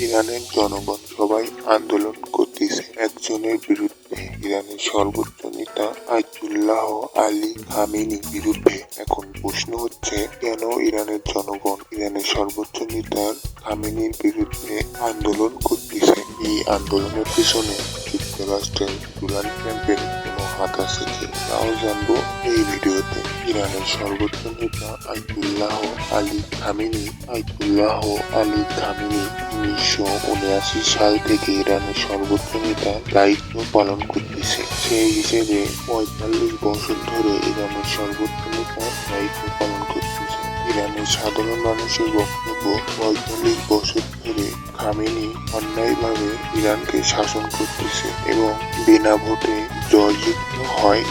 ইরানের জনগণ সবাই আন্দোলন করতেছে একজনের বিরুদ্ধে, ইরানের সর্বোচ্চ নেতা আয়াতুল্লাহ আলী খামেনির বিরুদ্ধে। এখন প্রশ্ন হচ্ছে, কেন ইরানের জনগণ ইরানের সর্বোচ্চ নেতার খামেনির বিরুদ্ধে আন্দোলন করতেছে? এই আন্দোলনের পিছনে যুক্তরাষ্ট্রের ডোনাল্ড ট্রাম্পের কোনো হাত আছে কি, তাও জানবো এই ভিডিওতে। ইরানের সর্বোচ্চ নেতা আয়াতুল্লাহ আলী খামেনি 1979 সাল থেকে ইরানের সর্বোচ্চ নেতার দায়িত্ব পালন করতেছে। সেই হিসেবে 45 বছর ধরে ইরানের সর্বোচ্চ নেতার দায়িত্ব পালন করতেছে। ইরানের সাধারণ মানুষের বক্তব্য, 45 বছর ধরে খামেনি অন্যায়ভাবে ইরানকে শাসন করতেছে এবং বিনা ভোটে জয়যুক্ত হয়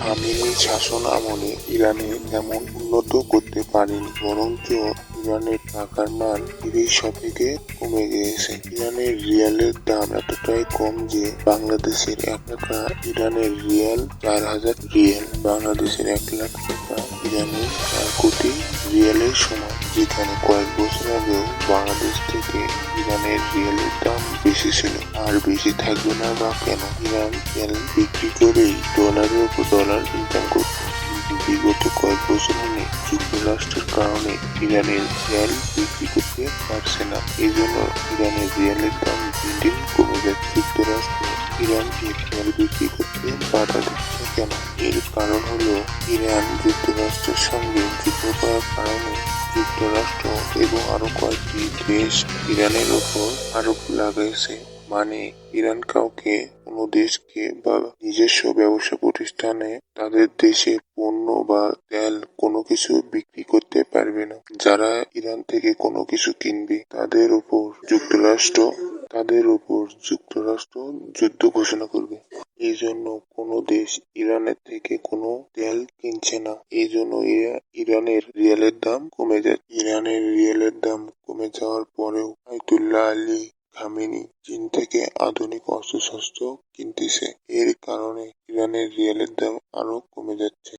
খামেনির শাসন আমলে ইরানে তেমন উন্নত করতে পারেনি, বরঞ্চ ইরানের টাকার মান 30 শতকে কমে গিয়েছে। ইরানের রিয়ালের দাম এতটাই কম যে বাংলাদেশের 1 টাকা ইরানের রিয়াল 4000 রিয়াল, বাংলাদেশের 1 লাখ টাকা ইরানের 4 কোটি রিয়ালের সমান। যেখানে কয়েক বছর আগেও বাংলাদেশ থেকে ইরানের রিয়ালের দাম বেশি ছিল, আর বেশি থাকবে না বা কেন? ইরান তেল বিক্রি করেই ডলারের উপর ডলার ইনকাম করত। বিগত কয়েক বছর হলে যুক্তরাষ্ট্রের কারণে ইরানের তেল বিক্রি করতে পারছে না, এই জন্য ইরানের রিয়ালের দাম দিন দিন কমে যাচ্ছে। যুক্তরাষ্ট্র ইরানকে তেল বিক্রি করতে বাধা দিচ্ছে কেন? এর কারণ হলো, ইরান যুক্তরাষ্ট্রের সঙ্গে যুদ্ধ করার কারণে যুক্তরাষ্ট্র এবং আরো কয়েকটি দেশ ইরানের উপর আরোপ লাগাইছে। মানে ইরান কাউকে, কোনো দেশকে বা নিজস্ব ব্যবসা প্রতিষ্ঠানে তাদের দেশে পণ্য বা তেল কোনো কিছু বিক্রি করতে পারবে না। যারা ইরান থেকে কোনো কিছু কিনবে তাদের উপর যুক্তরাষ্ট্র যুদ্ধ ঘোষণা করবে। এই জন্য কোনো দেশ ইরানের থেকে কোনো তেল কিনছে না। এই জন্য ইরানের রিয়ালের দাম কমে যাচ্ছে। ইরানের রিয়ালের দাম কমে যাওয়ার পরেও আয়াতুল্লাহ আলী খামেনি চীন থেকে আধুনিক অস্ত্রশস্ত্র কিনতেছে। এর কারণে ইরানের রিয়ালের দাম আরো কমে যাচ্ছে।